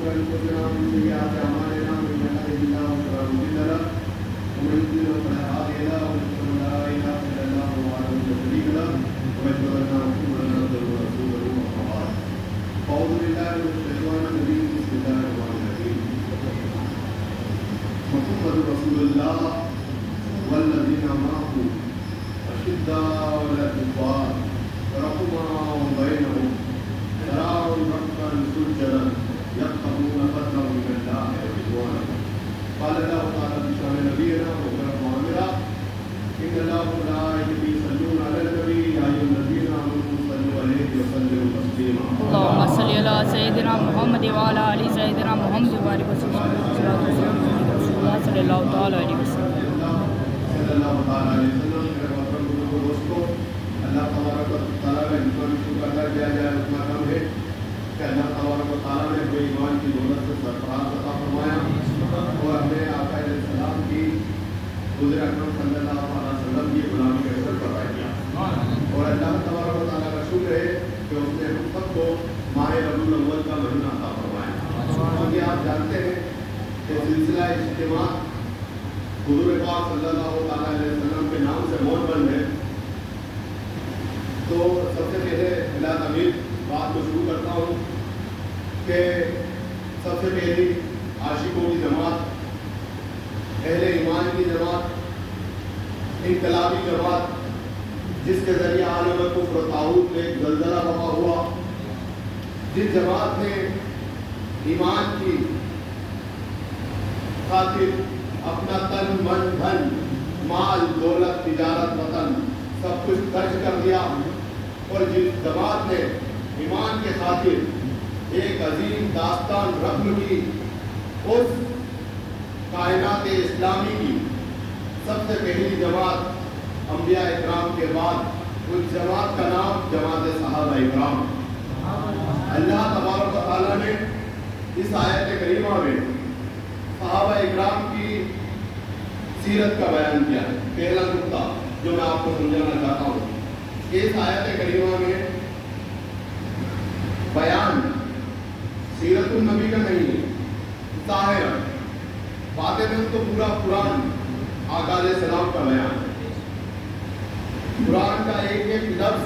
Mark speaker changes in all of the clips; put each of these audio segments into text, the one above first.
Speaker 1: شرور انفسنا ومن سيئات اعمالنا من يهده الله فلا مضل له ومن يضلل فلا هادي له واشهد ان لا اله الا الله وحده لا شريك له واشهد ان محمدا عبده ورسوله اما بعد اعوذ بالله من الشيطان الرجيم بسم الله الرحمن الرحيم محمد رسول الله والذين معه اشداء على الكفار رحماء بينهم تراهم ركعا سجدا يبتغون فضلا من الله ورضوانا قال الله تعالى في شان نبينا وكرم عامرا ان الله وملائكته يصلون على النبي يا ايها الذين امنوا صلوا عليه وسلموا تسليما
Speaker 2: اللهم صل على سيدنا محمد وعلى ال سيدنا محمد وبارك وسلم صلی اللہ تعالی علیہ وسلم
Speaker 1: صلی اللہ تعالی علیہ وسلم میرے محترم بزرگوں دوستوں، اللہ تبارک و تعالیٰ کا جتنا بھی شکر ادا کیا جائے اتنا کم ہے کہ اللہ تبارک و تعالیٰ نے اپنے ایمان کی دولت سے سرفراز عطا فرمایا اور ہمیں آقا علیہ السلام کی حضور اکرم صلی اللہ علیہ وسلم کی غلامی کا اثر پیدا کیا اور اللہ تبارک و تعالیٰ کا شکر ہے کہ اس نے ہم سب کو ماہ ربیع الاول کا مہینہ عطا فرمایا کیونکہ آپ جانتے ہیں کہ سلسلہ اجتماع حضور پاک صلی اللہ علیہ وسلم کے نام سے مول بند ہے۔ تو سب سے پہلے بلا تعمیر بات کو شروع کرتا ہوں کہ سب سے پہلی عاشقوں کی جماعت، اہل ایمان کی جماعت، انقلابی جماعت جس کے ذریعے عالم کفر و طاغوت میں ایک زلزلہ وقع ہوا، جس جماعت نے ایمان کی خاطر اپنا تن من دھن مال دولت تجارت وطن سب کچھ خرچ کر دیا اور جس جماعت نے ایمان کے خاطر ایک عظیم داستان رقم کی اس کائنات اسلامی کی سب سے پہلی جماعت انبیاء اکرام کے بعد اس جماعت کا نام جماعت صحابہ اکرام۔ اللہ تبارک و تعالیٰ نے اس آیت کریمہ میں صحابہ اکرام کی سیرت کا بیان کیا ہے۔ پہلا نقطہ جو میں آپ کو سمجھانا چاہتا ہوں، اس آیت کریمہ میں بیان سیرت النبی کا نہیں ہے، ظاہر باطن تو پورا قرآن آقا علیہ السلام کا بیان ہے۔ قرآن کا ایک ایک لفظ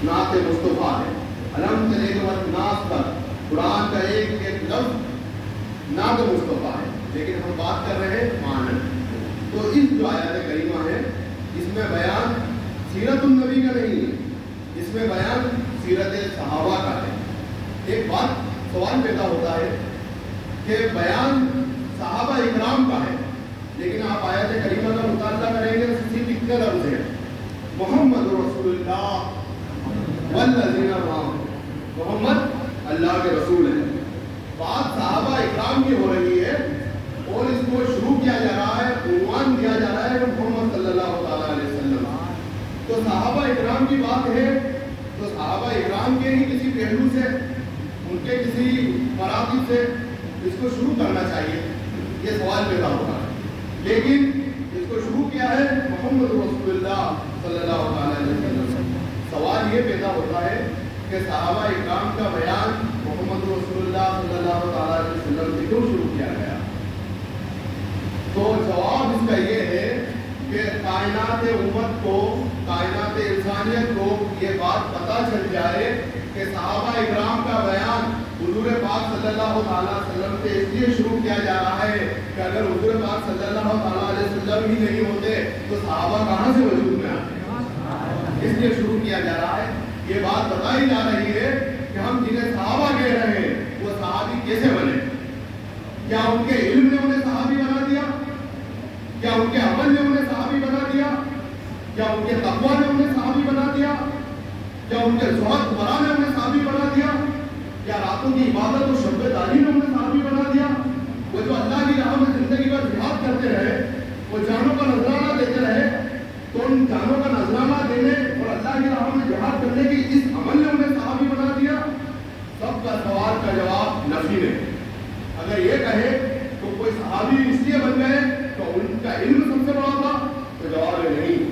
Speaker 1: نعت مصطفیٰ ہے، علم سے لے کر ناس تک قرآن کا ایک ایک لفظ نعت مصطفیٰ ہے، لیکن ہم بات کر رہے ہیں معنی۔ تو اس جو آیت کریمہ ہے اس میں بیان سیرت النبی کا نہیں ہے، اس میں بیان سیرت صحابہ کا ہے۔ ایک بات سوال پیدا ہوتا ہے کہ بیان صحابہ اکرام کا ہے، لیکن آپ آیت کریمہ کا مطالعہ کریں گے صرف اتنے لفظ ہیں، محمد رسول اللہ والذین معہ، محمد اللہ کے رسول ہیں۔ بات صحابہ اکرام کی ہو رہی ہے اور اس کو شروع کیا جا رہا ہے، عنوان دیا جا رہا ہے محمد صلی اللہ علیہ وسلم۔ تو صحابہ اکرام کی بات ہے تو صحابہ اکرام کے ہی کسی پہلو سے، ان کے کسی مراتب سے اس کو شروع کرنا چاہیے، یہ سوال پیدا ہوتا ہے، لیکن اس کو شروع کیا ہے محمد رسول اللہ صلی اللہ علیہ وسلم۔ سوال یہ پیدا ہوتا ہے کہ صحابہ اکرام کا بیان محمد رسول اللہ صلی اللہ علیہ وسلم سے کیوں شروع کیا گیا؟ تو جواب اس کا یہ ہے کہ کائنات امت کو، کائنات انسانیت کو یہ بات پتہ چل جائے کہ صحابہ اکرام کا بیان حضور پاک صلی اللہ علیہ وسلم سے اس لیے شروع کیا جا رہا ہے کہ اگر حضور پاک صلی اللہ علیہ وسلم ہی نہیں ہوتے تو صحابہ کہاں سے وجود میں آتے؟ اس لیے شروع کیا جا رہا ہے۔ یہ بات بتائی جا رہی ہے کہ ہم جنہیں صحابہ کہہ رہے ہیں وہ صحابی کیسے بنے؟ کیا ان کے علم نے انہیں صحابی بنا دیا؟ کیا ان کے عمل نے انہیں صحابی بنا دیا؟ کیا ان کے تقویٰ نے انہیں صحابی بنا دیا؟ کیا ان کے زہد ورا نے انہیں صحابی بنا دیا؟ کیا راتوں کی عبادت اور شب داری نے انہیں صحابی بنا دیا؟ وہ جو اللہ کی راہ میں زندگی بھر جہاد کرتے رہے، وہ جانوں کا نذرانہ دیتے رہے، تو ان جانوں کا نذرانہ دینے اور اللہ کی راہ میں جہاد کرنے کی اس عمل نے انہیں صحابی بنا دیا؟ سب کا سوال کا جواب نفی ہے۔ اگر یہ کہے تو کوئی صحابی اس لیے بن گئے تو ان کا علم سب سے بڑا تھا، تو جواب ہے نہیں۔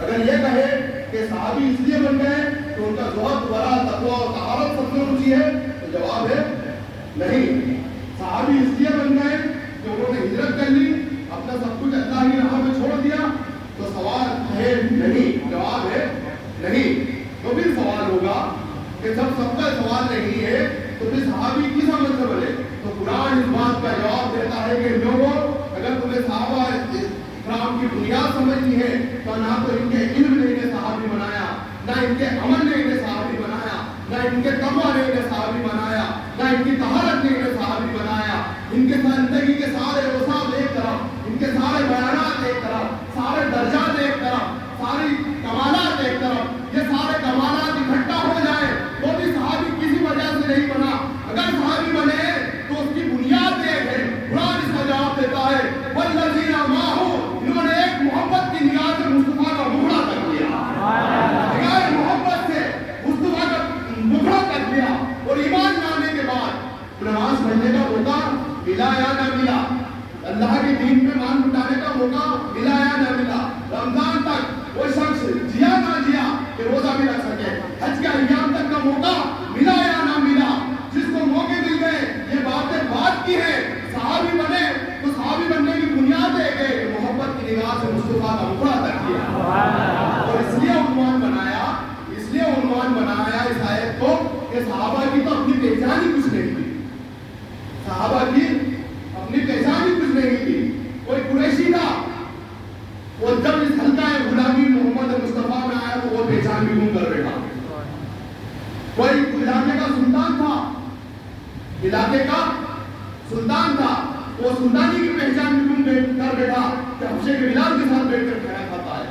Speaker 1: اگر یہ کہے کہ صحابی اس لیے بن گئے تو ان کا زہد ورع تقویٰ اور طہارت سب سے اونچی ہے، تو جواب ہے नहीं, सहाबी इसलिए बन गए कि उन्होंने हिजरत कर ली, अपना सब कुछ अल्लाह की राह में छोड़ दिया। तो सवाल है नहीं, जवाब है नहीं। तो फिर सवाल होगा कि जब सबका सवाल नहीं है तो फिर सहाबी किस अमल से बने? तो कुरान इस बात का जवाब देता है कि लोगों, अगर तुम्हें सहाबा इकराम की बुनियाद समझनी है तो ना तो इनके इल्म ने इन्हें सहाबी बनाया, ना इनके अमल ने इन्हें सहाबी बनाया, ना इनके तक़वा ने इन्हें सहाबी बनाया, ना इनकी तहारत ने इन्हें सहाबी बनाया। इनके जिंदगी के सारे औसाफ एक तरफ, इनके सारे बयानात एक तरफ, सारे दर्जात एक तरफ, सारी कमालात एक तरफ, ये सारे कमालात इकट्ठा हो जाए तो भी सहाबी किसी वजह से नहीं बना। अगर सहाबी बने तो उसकी बुनियाद एक है। कुरान इसका जवाब देता है, वल्लज़ीना माहू, इन्होंने एक मोहब्बत की निगाह से मुस्तफा का मुखड़ा कर दिया, निगाह मोहब्बत से मुस्तफा का मुखड़ा कर दिया। और ईमान लाने के बाद नमाज पढ़ने का मौका मिला या ना मिला, अल्लाह के दीन में मान उठाने का मौका मिला या ना मिला, रमजान तक वो शख्स जिया ना जिया कि रोजा भी रख सके, हज के अय्याम तक का मौका मिला या ना मिला, जिसको मौके मिल गए, ये बातें बात की है। सहाबी बने तो सहाबी बनने की बुनियाद है कि मोहब्बत की निगाह से मुस्तफा का मुखड़ा तक किया। और इसलिए उन्वान बनाया इस आयत को कि सहाबा की तो अपनी पहचान ही कुछ नहीं थी, सहाबा की अपनी पहचान ही कुछ नहीं थी। कोई कुरैशी था, वो जब इस हल्का गुलामी मोहम्मद मुस्तफा में आया तो वो पहचान भी गुम कर बैठा। कोई इलाके का सुल्तान था, इलाके का सुल्तान था, वो सुल्तानी की पहचान भी गुम कर बैठा कि हफ्शे के बिलाल के साथ बैठकर खाना खाता है।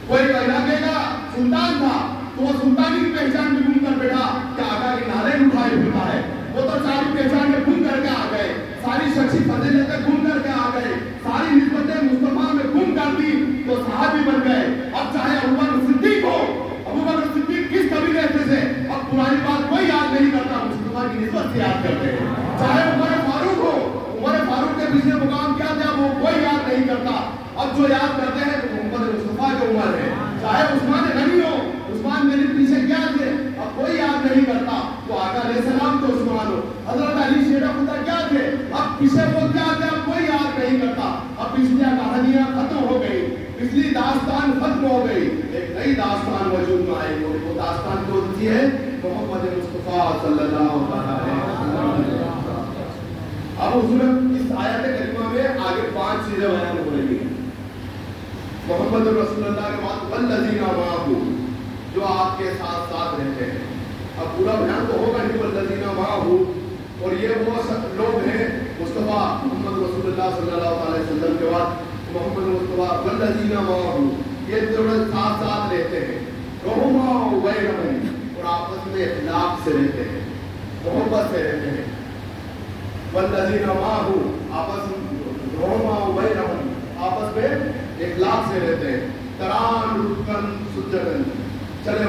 Speaker 1: कोई इलाके का सुल्तान था तो वो सुल्तानी की पहचान भी गुम कर बैठा कि आका की नाले उठाए फिरता है। वो तो सारी पहचान में गुम करके आ गए, सारी शख्सी फजीलतें गुम करके आ गए, सारी निस्बतें मुस्तफा में गुम कर दी तो सहाबी बन गए। अब चाहे अबू बकर सिद्दीक हो, अबू बकर सिद्दीक किस कबीले से थे, अब पुरानी बात कोई याद नहीं करता, मुस्तफा की निस्बत से याद करते हैं। चाहे उमर फारूक हो, उमर फारूक के पीछे मुकाम क्या था वो कोई याद नहीं करता, अब जो याद करते हैं तो मोहम्मद मुस्तफा की उम्र है। चाहे उस्मान गनी हो, उस्मान गनी पीछे क्या थे अब कोई याद नहीं करता, तो आका अलैहिस्सलाम तो उस्मान हो, हजरत अली शेरा खुदा क्या थे अब पीछे वो क्या थे अब कोई याद नहीं करता। अब पिछली कहानियां खत्म हो गई, पिछली दास्तान खत्म हो गई, एक नई दास्तान वजूद में आई। वो दास्तान कौन सी है? मोहम्मद मुस्तफा सल्लल्लाहु अलैहि वसल्लम। अब हुजूर इस आयत करीमा में आगे 5 चीजें बयान हो रही हैं। मोहम्मद रसूलुल्लाह के बाद वल्लज़ीना माहू, जो आपके साथ साथ रहते हैं। अब पूरा बयान तो होगा नहीं वल्लज़ीना माहू, और ये वो लोग हैं मुस्तफा मोहम्मद रसूलुल्लाह सल्लल्लाहु अलैहि वसल्लम के बाद मोहम्मद मुस्तफा वल्लज़ीना माहू, ये जो साथ साथ रहते हैं, रहमा बैनहुम, और आपस में इखलाक से रहते हैं, मोहब्बत से रहते हैं। वल्लज़ीना माहू, आपस में रहमा बैनहुम, आपस में इखलाक से रहते हैं। तरान रुकन सुजदन, चले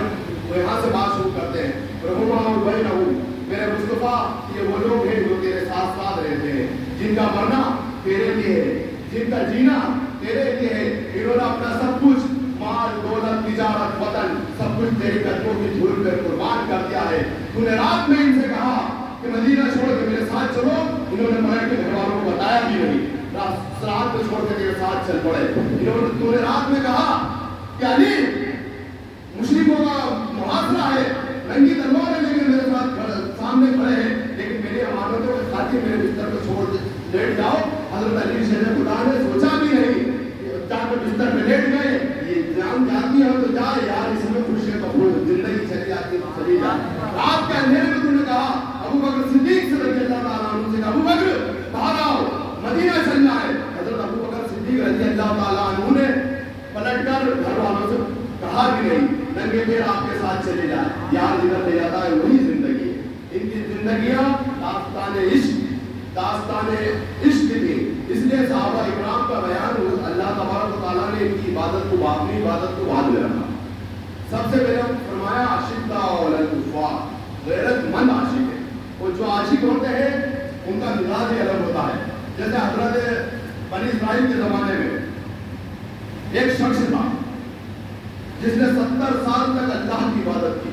Speaker 1: यहाँ से बात शुरू करते हैं। रहमा बैनहुम, मेरे मुस्तफा ये वो लोग हैं जो तेरे साथ साथ रहते हैं, जिनका मरना तेरे लिए है, जिनका जीना तेरे लिए है। इन्होंने अपना सब कुछ, माल दौलत तिजारत वतन, सब कुछ तेरे कदमों की धूल पर कुर्बान कर दिया है। तूने रात में इनसे कहा कि मदीना छोड़ के मेरे साथ चलो, इन्होंने पलट के घर वालों को बताया भी नहीं, रात में छोड़ के तेरे साथ चल पड़े। इन्होंने तूने रात में कहा कि अली मुश्रिकों का मुहासरा है, रंगी तलवार है, लेकिन मेरे साथ सामने खड़े हैं, लेकिन मेरी अमानतों के खातिर मेरे बिस्तर पर छोड़ लेट जाओ। हजरत अली शेर खुदा ने सोचा भी नहीं, जाकर बिस्तर पे लेट गए। ये जान जाती है तो जा यार, इसमें खुशी कपूर जिंदगी चली जाती है चली जा। रात के अंधेरे में तूने कहा अबू बकर सिद्दीक से रज़ियल्लाहु ताला अन्हु से, अबू बकर बाहर आओ, मदीना चलना है। हजरत अबू बकर सिद्दीक रज़ियल्लाहु ताला अन्हु ने पलटकर घर वालों से कहा भी नहीं, नंगे पैर आपके साथ चले जाए, यार जिधर ले जाता है वही जिंदगी है। इनकी जिंदगियां दास्ताने इश्क थी। इसलिए सहाबा इकराम का बयान अल्लाह तबारक व तआला ने इनकी इबादत को बापनी इबादत को बाद में रखा। सबसे पहले फरमाया आशिक़ा अलल कुफ़ार, गैरतमंद आशिक है। और जो आशिक होते हैं उनका मिजाज ही अलग होता है। जैसे हजरत बनी इस्राइल के ज़माने में एक शख्स था जिसने 70 साल तक अल्लाह की इबादत की,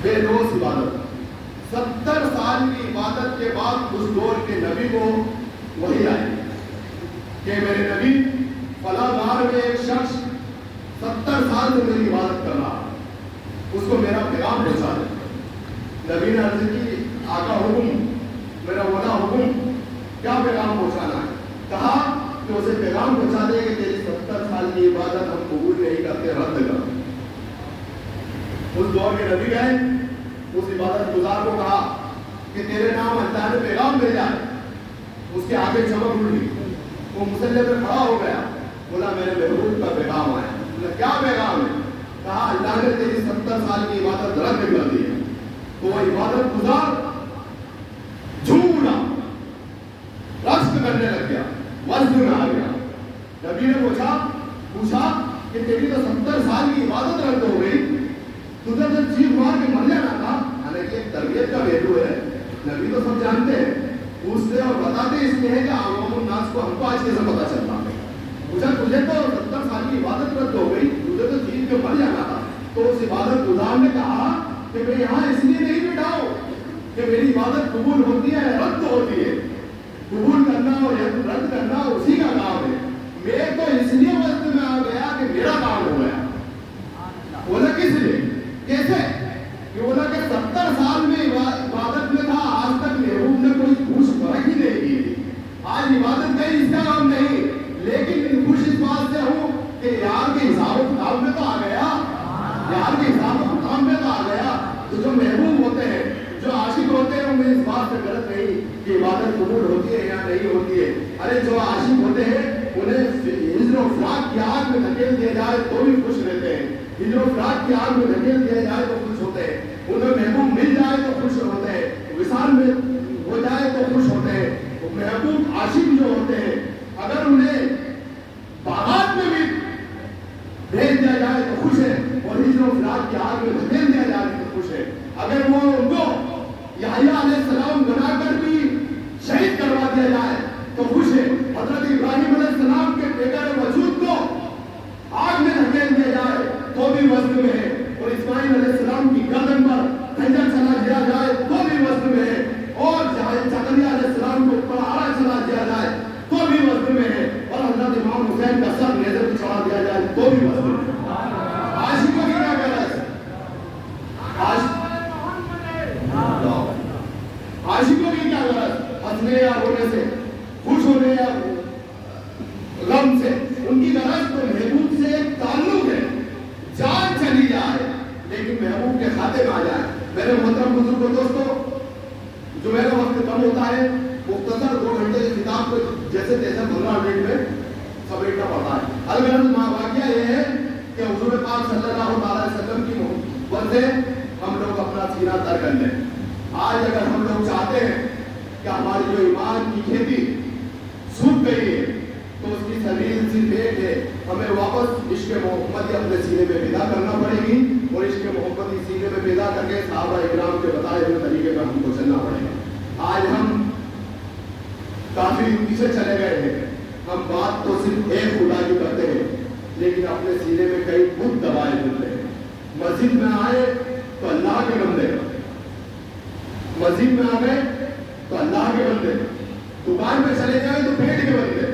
Speaker 1: बेलोस इबादत, 70 साल की इबादत के बाद उस दौर के नबी को वही आई कि मेरे नबी फला गार में एक शख्स 70 साल से मेरी इबादत कर रहा, उसको मेरा पैगाम पहुंचा दे। नबी ने अर्ज की, आका हुक्म, मेरा वाला हुक्म, क्या पैगाम पहुंचाना है? कहा कि उसे पैगाम पहुंचा दे कि तेरी 70 साल की इबादत हम कबूल नहीं करते, रद्द कर। उस दौर के नबी गए, उस इबादत गुजार को कहा कि तेरे नाम अल्लाह ने पैगाम भेजा है। उसके आगे चमक उड़ गई, वो मुसल्ले पे खड़ा हो गया, बोला मेरे महबूब का पैगाम आया। बोला क्या पैगाम है? कहा अल्लाह ने तेरी 70 साल की इबादत रद्द कर दी है। तो वो इबादत गुजार झूम उड़ा, रक्स करने लग गया, वज्र में आ गया। नबी ने पूछा कि तेरी तो 70 साल की इबादत रद्द हो गई, तुझे तो चीख मार के मर जाना था। हालांकि एक तरबियत का वैल्यू है, नबी तो सब जानते हैं, पूछते और बताते इसलिए है कि आवामुन नास को हमको आज कैसे पता चलता है। पूछा तुझे तो 70 साल की इबादत रद्द हो गई, तुझे तो चीख के मर जाना था। तो उस इबादत गुजार ने कहा कि मैं यहाँ इसलिए नहीं बैठा हूँ कि मेरी इबादत कबूल होती है, रद्द होती है। कबूल करना और रद्द करना उसी का काम है। मैं तो इसलिए वक्त में आ गया कि मेरा काम हो गया। बोला किस लिए, कैसे? ये बोला कि 70 साल में इबादत में था, आज तक महबूब ने कोई खुश फर्क ही नहीं की। आज इबादत गई, इसका काम नहीं, लेकिन खुश इस बात से हूँ कि यार के हिसाब किताब में तो आ गया, यार के हिसाब किताब में तो आ गया। तो जो महबूब होते हैं, जो आशिक होते हैं, उनमें इस बात से गलत नहीं कि इबादत कबूल होती है या नहीं होती है। अरे जो आशिक होते हैं उन्हें हिज्र और फिराक की आग में धकेल दिया जाए तो भी खुश रहते हैं, हिज्र और फिराक की आग में धकेल दिया जाए तो खुश होते हैं, उन्हें महबूब मिल जाए तो खुश होते हैं, विशाल में हो जाए तो खुश होते हैं। महबूब आशिक जो होते हैं, अगर उन्हें बागात में भी भेज दिया जाए तो खुश है, और हिज्र और फिराक की आग में धकेल दिया जाए तो खुश है। अगर वो उनको याह्या अलैहिस्सलाम बनाकर भी शहीद करवा दिया जाए तो खुश है। हजरत इब्राहिम अलैहिस्सलाम के बेकार वजूद को आग में धकेल दिया जाए तो भी वज़्न में है, और इस्माइल अलैहिस्सलाम की गर्दन पर खंजर चला दिया जाए तो भी वज़्न में है, और जकरिया अलैहिस्सलाम के ऊपर आरा चला दिया जाए तो भी वज़्न में है, और हजरत इमाम हुसैन का सर नेज़र पर चढ़ा दिया जाए तो भी वज़्न में है। आशिकों की क्या गरज? आशिकों की क्या गरज? हंसने या रोने से, खुश होने या गम से? उनकी गरज तो महबूब से एक ताल्लुक है, जान चली जाए लेकिन महबूब के खाते में आ जाए। मेरे मोहतरम बुजुर्गों, दोस्तों, जो मेरा वक्त कम होता है, मुख्तसर 2 घंटे की किताब को जैसे तैसे 15 मिनट में समेटना पड़ता है। अलग वाक़या ये है कि हुज़ूर पाक सल्लल्लाहु अलैहि वसल्लम की मोहब्बत से हम लोग अपना सीना तर कर लें। आज अगर हम लोग चाहते हैं कि हमारी जो ईमान की खेती सूख गई है तो उसकी सबील सिर्फ एक है, हमें वापस इश्क़ मोहब्बत अपने सीने में पैदा करना पड़ेगी, और इश्क़ मोहब्बत सीने में पैदा करके सहाबा इकराम के बताए हुए तरीके पर हमको चलना पड़ेगा। आज हम काफी पीछे चले गए हैं, हम बात तो सिर्फ एक खुदा की करते हैं, लेकिन अपने सीने में कई बुत दबाए होते हैं। मस्जिद में आए तो अल्लाह के बंदे, मस्जिद में आ गए तो अल्लाह के बंदे, दुकान में चले जाए तो पेट के बंदे,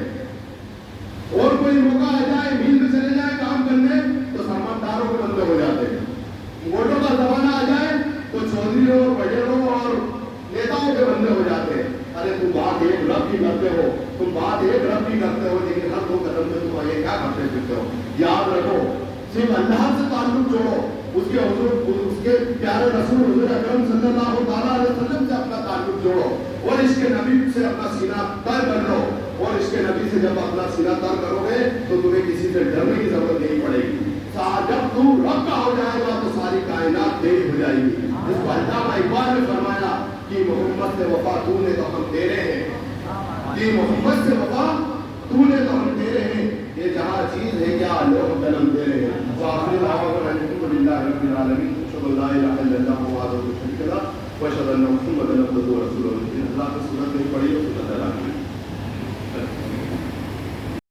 Speaker 1: और कोई मौका आ जाए मिल में चले जाए काम करने तो सामानदारों के बंदे हो जाते हैं। वोटों का जमाना आ जाए तो चौधरियों, वजीरों और नेताओं के बंदे हो जाते हैं। अरे तुम बात एक रब की करते हो, तुम बात एक रब की करते हो, लेकिन हर 2 कदम में तुम ये क्या करते फिरते हो? याद रखो, सिर्फ अल्लाह से ताल्लुक जोड़ो, उसके हुजूर, उसके प्यारे रसूल हुजूर अकरम सल्लल्लाहु अलैहि वसल्लम से अपना ताल्लुक जोड़ो, और इसके नबी से अपना सीना तर कर लो। और इसके नबी से जब अपना सीना तर करोगे तो तुम्हें किसी से डरने की जरूरत नहीं पड़ेगी। जब तू रब का हो जाएगा तो सारी कायनात तेरी हो जाएगी। इसको अल्लामा इकबाल ने फरमाया कि मोहम्मद से वफा तूने तो हम तेरे हैं, कि मोहम्मद से वफा तूने तो हम तेरे हैं, ये जहाँ चीज है क्या लोग कलम दे रहे हैं। तो आखिरी दावा अल्हम्दुलिल्लाह रब्बिल आलमीन, शुक्र ला इलाहा इल्लल्लाह वहदहु ला शरीका लहु व अशहदु अन्ना मुहम्मदन अब्दुहु व रसूलुहु।